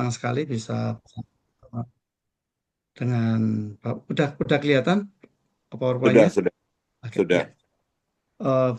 senang sekali bisa dengan udah kelihatan Sudah, PowerPoint-nya. sudah, Oke, sudah. ya. Eh,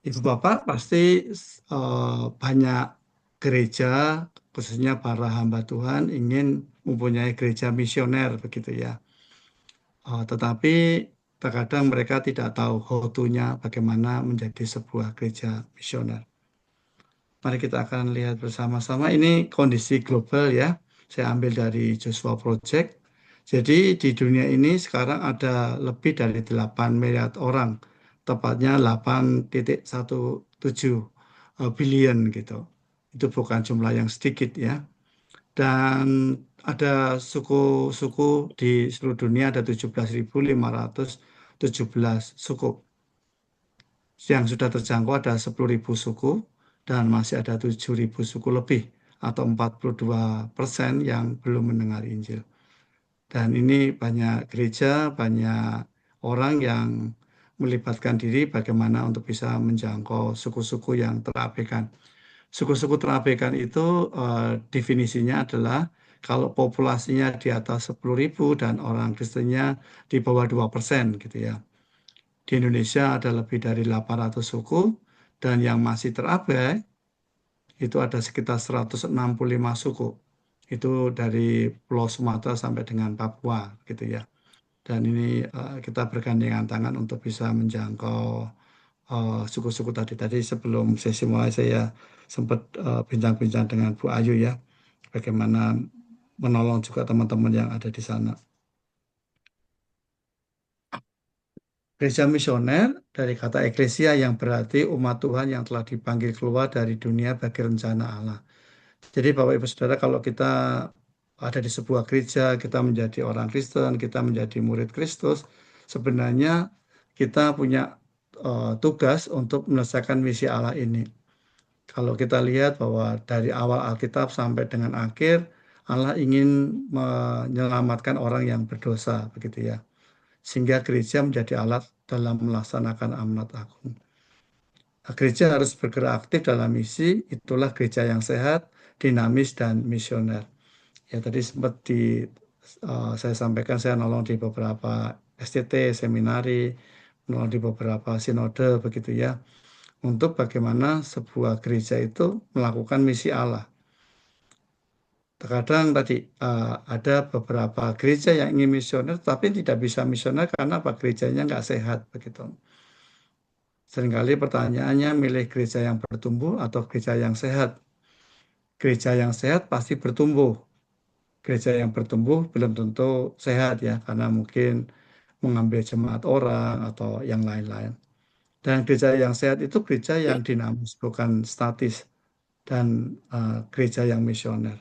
Ibu Bapak pasti banyak gereja, khususnya para hamba Tuhan ingin mempunyai gereja misioner begitu ya. Tetapi terkadang mereka tidak tahu how to-nya bagaimana menjadi sebuah gereja misioner. Mari kita akan lihat bersama-sama. Ini kondisi global ya. Saya ambil dari Joshua Project. Jadi di dunia ini sekarang ada lebih dari 8 miliar orang. Tepatnya 8,17 billion gitu. Itu bukan jumlah yang sedikit ya. Dan ada suku-suku di seluruh dunia ada 17.517 suku. Yang sudah terjangkau ada 10.000 suku dan masih ada 7.000 suku lebih atau 42% yang belum mendengar Injil. Dan ini banyak gereja, banyak orang yang melibatkan diri bagaimana untuk bisa menjangkau suku-suku yang terabaikan. Suku-suku terabaikan itu definisinya adalah kalau populasinya di atas 10.000 dan orang Kristennya di bawah 2% gitu ya. Di Indonesia ada lebih dari 800 suku dan yang masih terabai itu ada sekitar 165 suku. Itu dari Pulau Sumatera sampai dengan Papua gitu ya. Dan ini kita bergandengan tangan untuk bisa menjangkau suku-suku tadi. Tadi sebelum sesi mulai saya sempat bincang-bincang dengan Bu Ayu ya, bagaimana menolong juga teman-teman yang ada di sana. Gereja misioner dari kata eklesia yang berarti umat Tuhan yang telah dipanggil keluar dari dunia bagi rencana Allah. Jadi Bapak Ibu Saudara, kalau kita ada di sebuah gereja, kita menjadi orang Kristen, kita menjadi murid Kristus, sebenarnya kita punya tugas untuk menyelesaikan misi Allah ini. Kalau kita lihat bahwa dari awal Alkitab sampai dengan akhir, Allah ingin menyelamatkan orang yang berdosa, begitu ya. Sehingga gereja menjadi alat dalam melaksanakan amanat agung. Nah, gereja harus bergerak aktif dalam misi, itulah gereja yang sehat, dinamis, dan misioner. Ya, tadi sempat saya sampaikan, saya nolong di beberapa STT, seminari, nolong di beberapa sinode, begitu ya, untuk bagaimana sebuah gereja itu melakukan misi Allah. Terkadang tadi ada beberapa gereja yang ingin misioner, tapi tidak bisa misioner karena apa? Gerejanya nggak sehat, begitu. Seringkali pertanyaannya milih gereja yang bertumbuh atau gereja yang sehat. Gereja yang sehat pasti bertumbuh. Gereja yang bertumbuh belum tentu sehat ya, karena mungkin mengambil jemaat orang atau yang lain-lain. Dan gereja yang sehat itu gereja yang dinamis, bukan statis. Dan gereja yang misioner.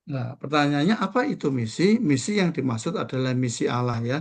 Nah, pertanyaannya apa itu misi? Misi yang dimaksud adalah misi Allah ya,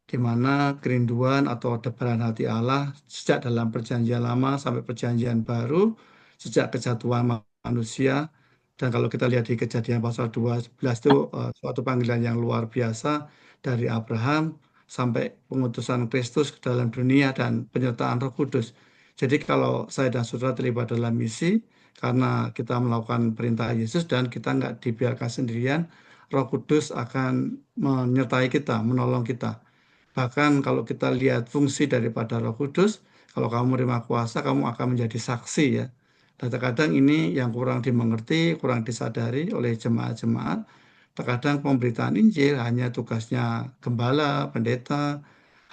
di mana kerinduan atau debaran hati Allah sejak dalam perjanjian lama sampai perjanjian baru, sejak kejatuhan manusia, dan kalau kita lihat di Kejadian pasal 12 itu suatu panggilan yang luar biasa dari Abraham sampai pengutusan Kristus ke dalam dunia dan penyertaan Roh Kudus. Jadi kalau saya dan saudara terlibat dalam misi, karena kita melakukan perintah Yesus dan kita nggak dibiarkan sendirian, Roh Kudus akan menyertai kita, menolong kita. Bahkan kalau kita lihat fungsi daripada Roh Kudus, kalau kamu menerima kuasa, kamu akan menjadi saksi ya. Dan terkadang ini yang kurang dimengerti, kurang disadari oleh jemaat-jemaat. Terkadang pemberitaan Injil hanya tugasnya gembala, pendeta,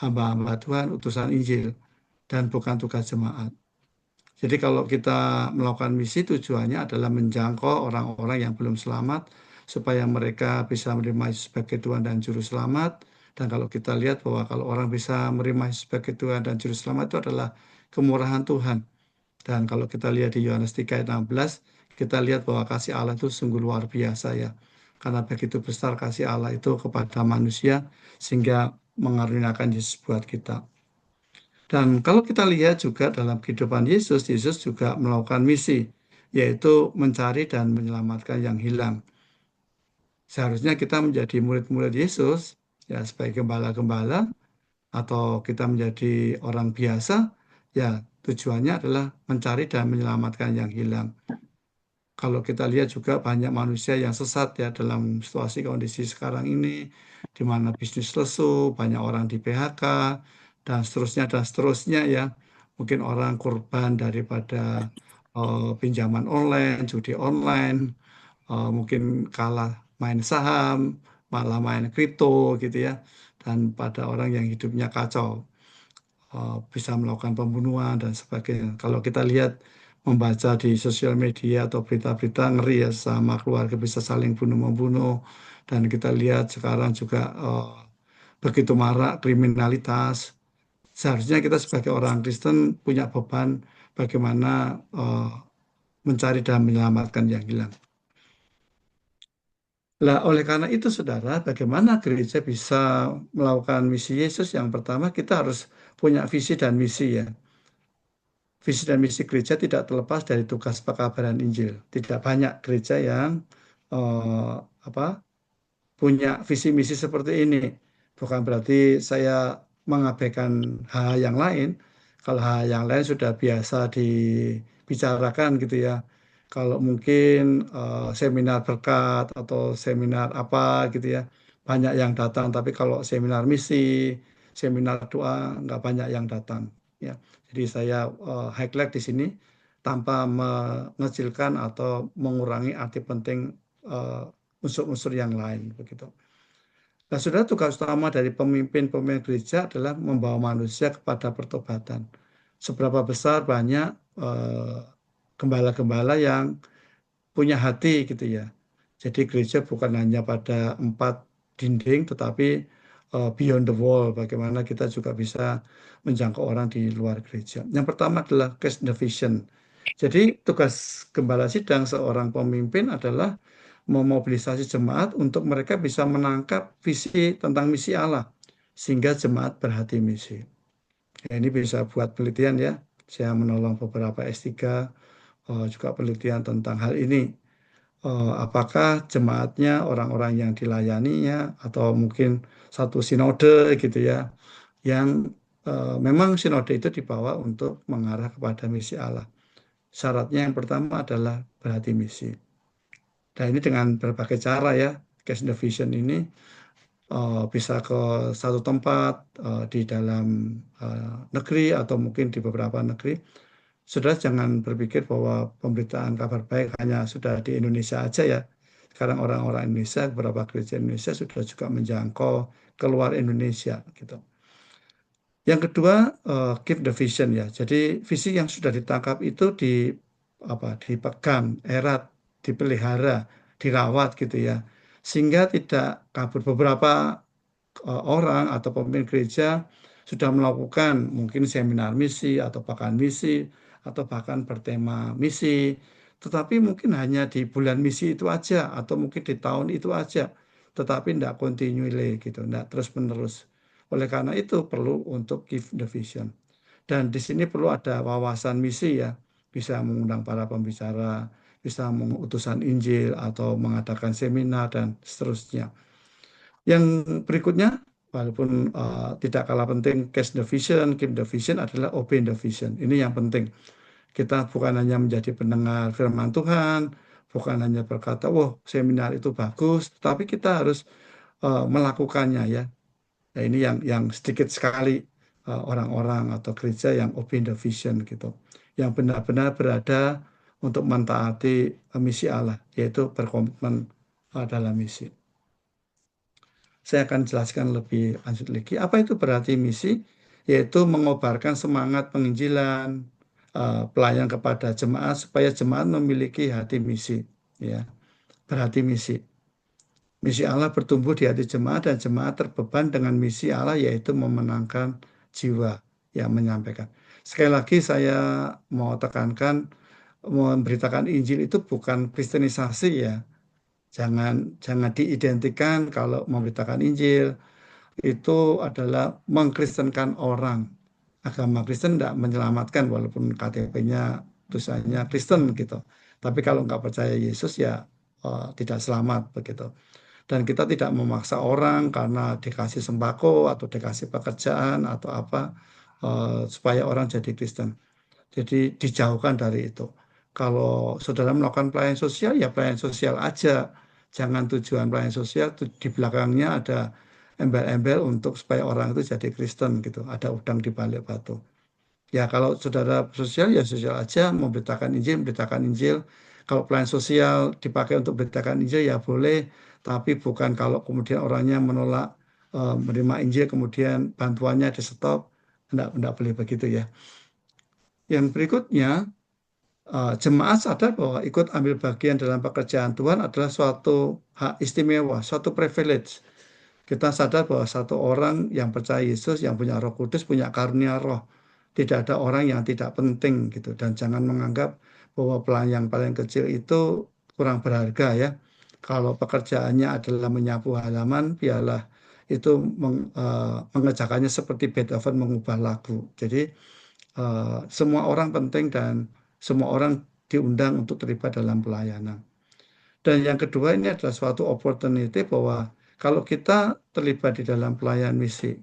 hamba-hamba Tuhan, utusan Injil, dan bukan tugas jemaat. Jadi kalau kita melakukan misi tujuannya adalah menjangkau orang-orang yang belum selamat supaya mereka bisa menerima Yesus sebagai Tuhan dan Juru Selamat. Dan kalau kita lihat bahwa kalau orang bisa menerima Yesus sebagai Tuhan dan Juru Selamat itu adalah kemurahan Tuhan. Dan kalau kita lihat di Yohanes 3 ayat 16, kita lihat bahwa kasih Allah itu sungguh luar biasa ya. Karena begitu besar kasih Allah itu kepada manusia sehingga mengaruniakan Yesus buat kita. Dan kalau kita lihat juga dalam kehidupan Yesus, Yesus juga melakukan misi, yaitu mencari dan menyelamatkan yang hilang. Seharusnya kita menjadi murid-murid Yesus, ya sebagai gembala-gembala, atau kita menjadi orang biasa, ya Tujuannya adalah mencari dan menyelamatkan yang hilang. Kalau kita lihat juga banyak manusia yang sesat ya dalam situasi kondisi sekarang ini, di mana bisnis lesu, banyak orang di PHK, dan seterusnya ya. Mungkin orang korban daripada pinjaman online, judi online, mungkin kalah main saham, malah main kripto gitu ya. Dan pada orang yang hidupnya kacau, bisa melakukan pembunuhan dan sebagainya. Kalau kita lihat membaca di sosial media atau berita-berita ngeri ya sama keluarga bisa saling bunuh-membunuh dan kita lihat sekarang juga begitu marak kriminalitas. Seharusnya kita sebagai orang Kristen punya beban bagaimana mencari dan menyelamatkan yang hilang. Lah, oleh karena itu, saudara, bagaimana gereja bisa melakukan misi Yesus? Yang pertama, kita harus punya visi dan misi ya. Visi dan misi gereja tidak terlepas dari tugas pekabaran Injil. Tidak banyak gereja yang eh, apa punya visi misi seperti ini. Bukan berarti saya mengabaikan hal yang lain. Kalau hal yang lain sudah biasa dibicarakan gitu ya. Kalau mungkin seminar berkat atau seminar apa gitu ya, banyak yang datang. Tapi kalau seminar misi, seminar doa, nggak banyak yang datang. Ya, jadi saya highlight di sini tanpa mengecilkan atau mengurangi arti penting eh, unsur-unsur yang lain begitu. Nah, saudara, tugas utama dari pemimpin-pemimpin gereja adalah membawa manusia kepada pertobatan. Seberapa besar banyak eh, gembala-gembala yang punya hati gitu ya. Jadi gereja bukan hanya pada empat dinding, tetapi beyond the wall. Bagaimana kita juga bisa menjangkau orang di luar gereja. Yang pertama adalah cast the vision. Jadi tugas gembala sidang seorang pemimpin adalah memobilisasi jemaat untuk mereka bisa menangkap visi tentang misi Allah sehingga jemaat berhati misi. Ya, ini bisa buat penelitian ya. Saya menolong beberapa S3 juga penelitian tentang hal ini. Apakah jemaatnya orang-orang yang dilayaninya atau mungkin satu sinode gitu ya yang memang sinode itu dibawa untuk mengarah kepada misi Allah. Syaratnya yang pertama adalah berhati misi. Nah, ini dengan berbagai cara ya, Cash the Vision ini bisa ke satu tempat di dalam negeri atau mungkin di beberapa negeri. Saudara jangan berpikir bahwa pemberitaan kabar baik hanya sudah di Indonesia aja ya. Sekarang orang-orang Indonesia, beberapa gereja Indonesia sudah juga menjangkau keluar Indonesia gitu. Yang kedua, keep the vision ya. Jadi visi yang sudah ditangkap itu dipegang, erat, dipelihara, dirawat gitu ya. Sehingga tidak kabur. Beberapa orang atau pemimpin gereja sudah melakukan mungkin seminar misi atau bahkan misi atau bahkan bertema misi, tetapi mungkin hanya di bulan misi itu aja atau mungkin di tahun itu aja, tetapi tidak continually gitu, tidak terus-menerus. Oleh karena itu perlu untuk give the vision. Dan di sini perlu ada wawasan misi ya, bisa mengundang para pembicara, bisa mengutusan Injil atau mengadakan seminar dan seterusnya. Yang berikutnya, walaupun tidak kalah penting, catch the vision, keep the vision adalah obey the vision. Ini yang penting. Kita bukan hanya menjadi pendengar firman Tuhan, bukan hanya berkata, wah seminar itu bagus, tapi kita harus melakukannya ya. Nah, ini yang sedikit sekali orang-orang atau gereja yang obey the vision gitu. Yang benar-benar berada untuk mentaati misi Allah, yaitu berkomitmen dalam misi. Saya akan jelaskan lebih lanjut lagi. Apa itu berarti misi? Yaitu mengobarkan semangat penginjilan, pelayan kepada jemaat supaya jemaat memiliki hati misi, ya, berhati misi. Misi Allah bertumbuh di hati jemaat dan jemaat terbeban dengan misi Allah yaitu memenangkan jiwa yang menyampaikan. Sekali lagi saya mau tekankan memberitakan Injil itu bukan kristenisasi ya. Jangan jangan diidentikan kalau memberitakan Injil itu adalah mengkristenkan orang. Agama Kristen tidak menyelamatkan walaupun KTP-nya tulisannya Kristen gitu. Tapi kalau nggak percaya Yesus ya tidak selamat begitu. Dan kita tidak memaksa orang karena dikasih sembako atau dikasih pekerjaan atau apa supaya orang jadi Kristen. Jadi dijauhkan dari itu. Kalau saudara melakukan pelayanan sosial, ya pelayanan sosial aja. Jangan tujuan pelayanan sosial di belakangnya ada embel-embel untuk supaya orang itu jadi Kristen gitu. Ada udang di balik batu. Ya kalau saudara sosial ya sosial aja, memberitakan Injil. Kalau pelayanan sosial dipakai untuk memberitakan Injil ya boleh, tapi bukan kalau kemudian orangnya menolak menerima Injil, kemudian bantuannya di stop. Enggak boleh begitu ya. Yang berikutnya, jemaat sadar bahwa ikut ambil bagian dalam pekerjaan Tuhan adalah suatu hak istimewa, suatu privilege. Kita sadar bahwa satu orang yang percaya Yesus, yang punya Roh Kudus, punya karunia Roh. Tidak ada orang yang tidak penting gitu. Dan jangan menganggap bahwa pelayan yang paling kecil itu kurang berharga ya. Kalau pekerjaannya adalah menyapu halaman, biarlah itu mengerjakannya seperti Beethoven mengubah lagu. Jadi semua orang penting dan semua orang diundang untuk terlibat dalam pelayanan. Dan yang kedua ini adalah suatu opportunity bahwa kalau kita terlibat di dalam pelayanan misi,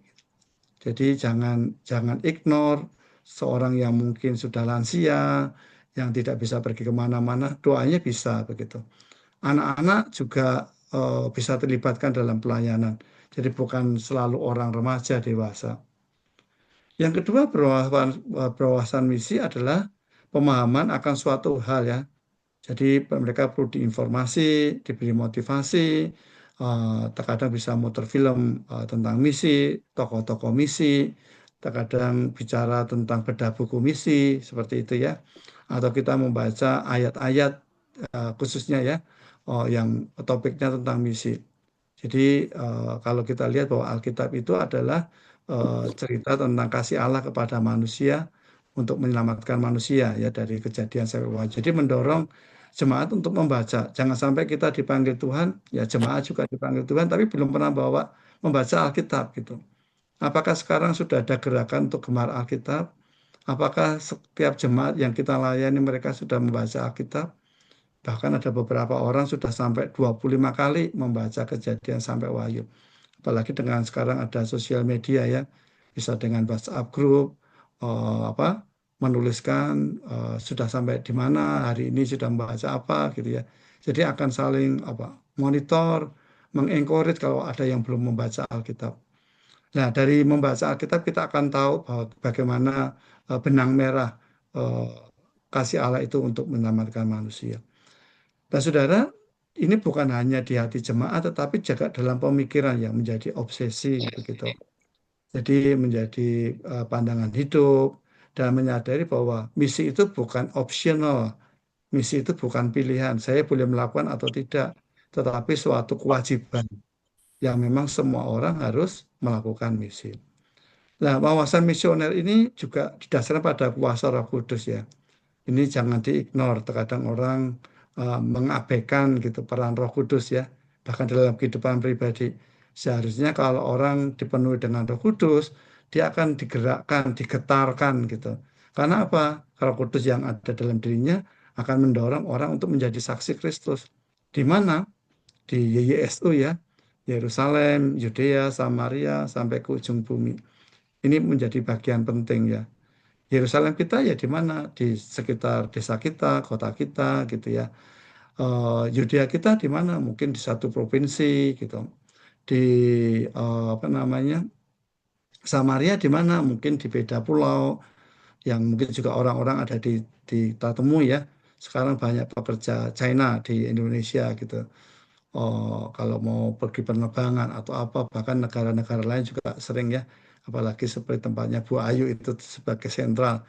jadi jangan jangan ignore seorang yang mungkin sudah lansia, yang tidak bisa pergi kemana-mana, doanya bisa begitu. Anak-anak juga bisa terlibatkan dalam pelayanan. Jadi bukan selalu orang remaja, dewasa. Yang kedua, berwawasan misi adalah pemahaman akan suatu hal ya. Jadi mereka perlu diinformasi, diberi motivasi, terkadang bisa muter film tentang misi, tokoh-tokoh misi, terkadang bicara tentang bedah buku misi, seperti itu ya. Atau kita membaca ayat-ayat khususnya ya, yang topiknya tentang misi. Jadi kalau kita lihat bahwa Alkitab itu adalah cerita tentang kasih Allah kepada manusia untuk menyelamatkan manusia ya dari kejadian sampai wahyu. Jadi mendorong jemaat untuk membaca. Jangan sampai kita dipanggil Tuhan, ya jemaat juga dipanggil Tuhan, tapi belum pernah bawa membaca Alkitab gitu. Apakah sekarang sudah ada gerakan untuk gemar Alkitab? Apakah setiap jemaat yang kita layani mereka sudah membaca Alkitab? Bahkan ada beberapa orang sudah sampai 25 kali membaca kejadian sampai wahyu. Apalagi dengan sekarang ada sosial media ya, bisa dengan WhatsApp group, apa, menuliskan sudah sampai di mana, hari ini sudah membaca apa gitu ya. Jadi akan saling apa, monitor, mengencourage kalau ada yang belum membaca Alkitab. Nah, dari membaca Alkitab kita akan tahu bahwa bagaimana benang merah eh, kasih Allah itu untuk menyelamatkan manusia. Nah, saudara, ini bukan hanya di hati jemaat, tetapi juga dalam pemikiran yang menjadi obsesi begitu. Jadi menjadi pandangan hidup dan menyadari bahwa misi itu bukan optional, misi itu bukan pilihan. Saya boleh melakukan atau tidak, tetapi suatu kewajiban yang memang semua orang harus melakukan misi. Nah, wawasan misioner ini juga didasarkan pada kuasa Roh Kudus ya. Ini jangan diignore. Terkadang orang mengabaikan gitu peran Roh Kudus ya, bahkan dalam kehidupan pribadi. Seharusnya kalau orang dipenuhi dengan Roh Kudus, dia akan digerakkan, digetarkan gitu. Karena apa? Roh Kudus yang ada dalam dirinya akan mendorong orang untuk menjadi saksi Kristus. Di mana? Di YYSU ya, Yerusalem, Yudea, Samaria, sampai ke ujung bumi. Ini menjadi bagian penting ya. Yerusalem kita ya di mana? Di sekitar desa kita, kota kita gitu ya. Yudea kita di mana? Mungkin di satu provinsi gitu. Di apa namanya? Samaria di mana? Mungkin di beda pulau yang mungkin juga orang-orang ada di kita temui ya. Sekarang banyak pekerja China di Indonesia gitu. Kalau mau pergi penerbangan atau apa, bahkan negara-negara lain juga sering ya. Apalagi seperti tempatnya Bu Ayu itu sebagai sentral.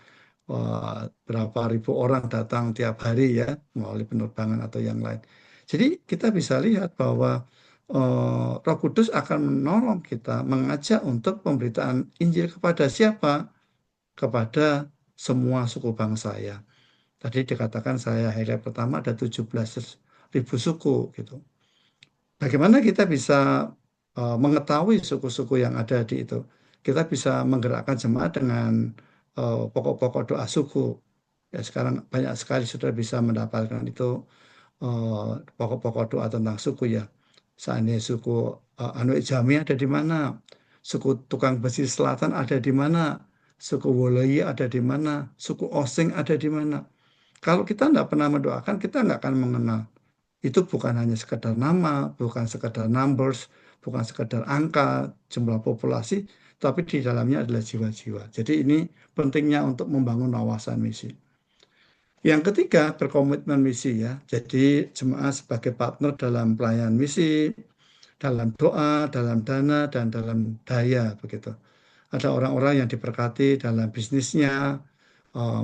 Berapa ribu orang datang tiap hari ya melalui penerbangan atau yang lain. Jadi kita bisa lihat bahwa Roh Kudus akan menolong kita mengajak untuk pemberitaan Injil kepada siapa? Kepada semua suku bangsa ya. Tadi dikatakan saya hari pertama ada 17.000 suku gitu. Bagaimana kita bisa mengetahui suku-suku yang ada di itu? Kita bisa menggerakkan jemaat dengan pokok-pokok doa suku. Ya, sekarang banyak sekali sudah bisa mendapatkan itu pokok-pokok doa tentang suku ya. Seandainya suku Anuak Jami ada di mana? Suku Tukang Besi Selatan ada di mana? suku Woloi ada di mana, suku Osing ada di mana. Kalau kita tidak pernah mendoakan, kita nggak akan mengenal. Itu bukan hanya sekedar nama, bukan sekedar numbers, bukan sekedar angka, jumlah populasi, tapi di dalamnya adalah jiwa-jiwa. Jadi ini pentingnya untuk membangun wawasan misi. Yang ketiga, berkomitmen misi ya. Jadi jemaat sebagai partner dalam pelayanan misi, dalam doa, dalam dana, dan dalam daya begitu. Ada orang-orang yang diberkati dalam bisnisnya, eh,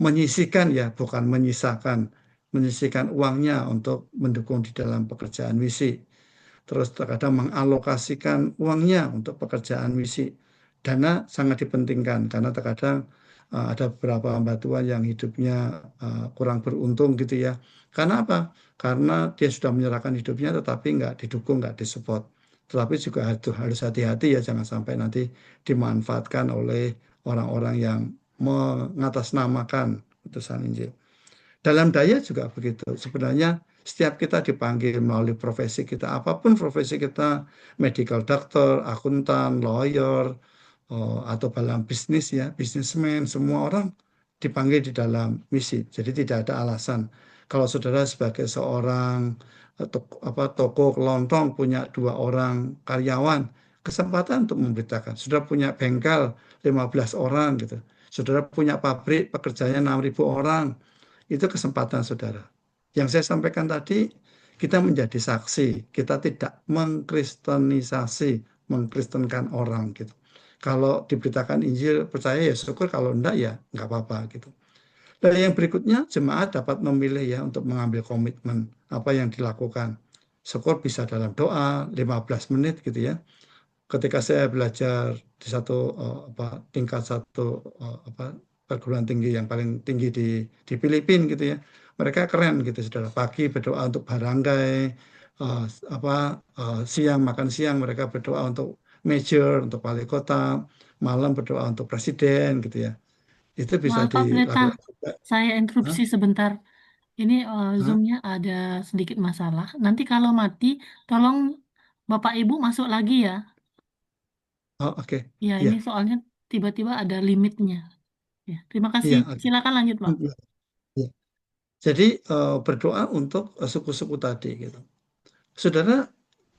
menyisihkan ya, bukan menyisakan, menyisihkan uangnya untuk mendukung di dalam pekerjaan misi. Terus terkadang mengalokasikan uangnya untuk pekerjaan misi. Dana sangat dipentingkan karena terkadang ada beberapa hamba Tuhan yang hidupnya kurang beruntung gitu ya. Karena apa? Karena dia sudah menyerahkan hidupnya tetapi nggak didukung, nggak disupport. Tetapi juga harus hati-hati ya, jangan sampai nanti dimanfaatkan oleh orang-orang yang mengatasnamakan putusan Injil. Dalam daya juga begitu. Sebenarnya setiap kita dipanggil melalui profesi kita, apapun profesi kita, medical doctor, akuntan, lawyer, atau dalam bisnis ya, bisnismen, semua orang dipanggil di dalam misi. Jadi tidak ada alasan. Kalau saudara sebagai seorang toko kelontong punya 2 orang karyawan, kesempatan untuk memberitakan. Saudara punya bengkel 15 orang gitu. Saudara punya pabrik pekerjanya 6.000 orang, itu kesempatan saudara. Yang saya sampaikan tadi, kita menjadi saksi, kita tidak mengkristenisasi, mengkristenkan orang gitu. Kalau diberitakan Injil, percaya ya syukur, kalau enggak ya enggak apa-apa gitu. Dan yang berikutnya, jemaat dapat memilih ya untuk mengambil komitmen apa yang dilakukan. Syukur bisa dalam doa, 15 menit gitu ya. Ketika saya belajar di tingkat satu perguruan tinggi yang paling tinggi di Filipina gitu ya, mereka keren gitu, saudara. Pagi berdoa untuk barangay, eh, siang makan siang mereka berdoa untuk mayor, untuk wali kota, malam berdoa untuk presiden gitu ya. Itu bisa Maaf Pak Pendeta, dilakukan juga. saya Hah? interupsi sebentar. Ini Hah? Zoom-nya ada sedikit masalah. Nanti kalau mati, tolong Bapak Ibu masuk lagi ya. Oh, oke. Ya, Iya, ini soalnya tiba-tiba ada limitnya. Ya, terima kasih. iya, oke. Silakan lanjut, Pak. Iya, iya. Jadi berdoa untuk suku-suku tadi gitu. Saudara,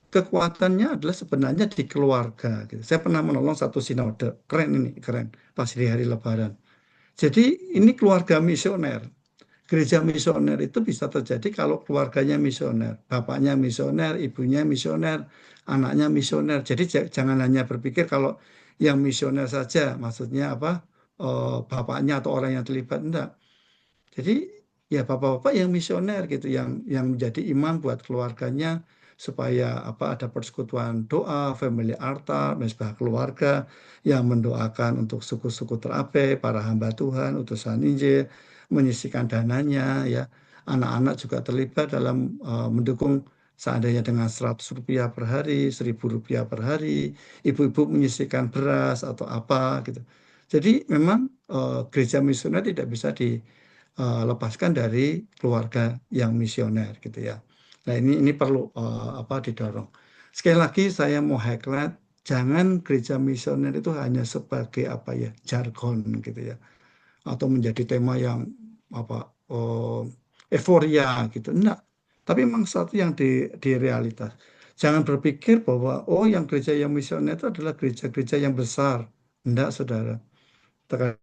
kekuatannya adalah sebenarnya di keluarga gitu. Saya pernah menolong satu sinode, keren ini, keren, pas di hari Lebaran. Jadi ini keluarga misioner. Gereja misioner itu bisa terjadi kalau keluarganya misioner, bapaknya misioner, ibunya misioner, anaknya misioner. Jadi jangan hanya berpikir kalau yang misioner saja, maksudnya apa? Bapaknya atau orang yang terlibat, enggak. Jadi ya bapak-bapak yang misioner gitu, yang menjadi imam buat keluarganya supaya ada persekutuan doa, family altar, mesbah keluarga yang mendoakan untuk suku-suku terabai, para hamba Tuhan, utusan Injil, menyisihkan dananya ya. Anak-anak juga terlibat dalam mendukung seandainya dengan 100 rupiah per hari, 1.000 rupiah per hari, ibu-ibu menyisihkan beras atau apa gitu. Jadi memang gereja misioner tidak bisa lepaskan dari keluarga yang misioner gitu ya. Nah ini perlu didorong. Sekali lagi saya mau highlight, jangan gereja misioner itu hanya sebagai jargon gitu ya, atau menjadi tema yang euforia gitu. Enggak. Tapi memang satu yang di realitas. Jangan berpikir bahwa yang gereja yang misioner itu adalah gereja-gereja yang besar. Enggak, saudara.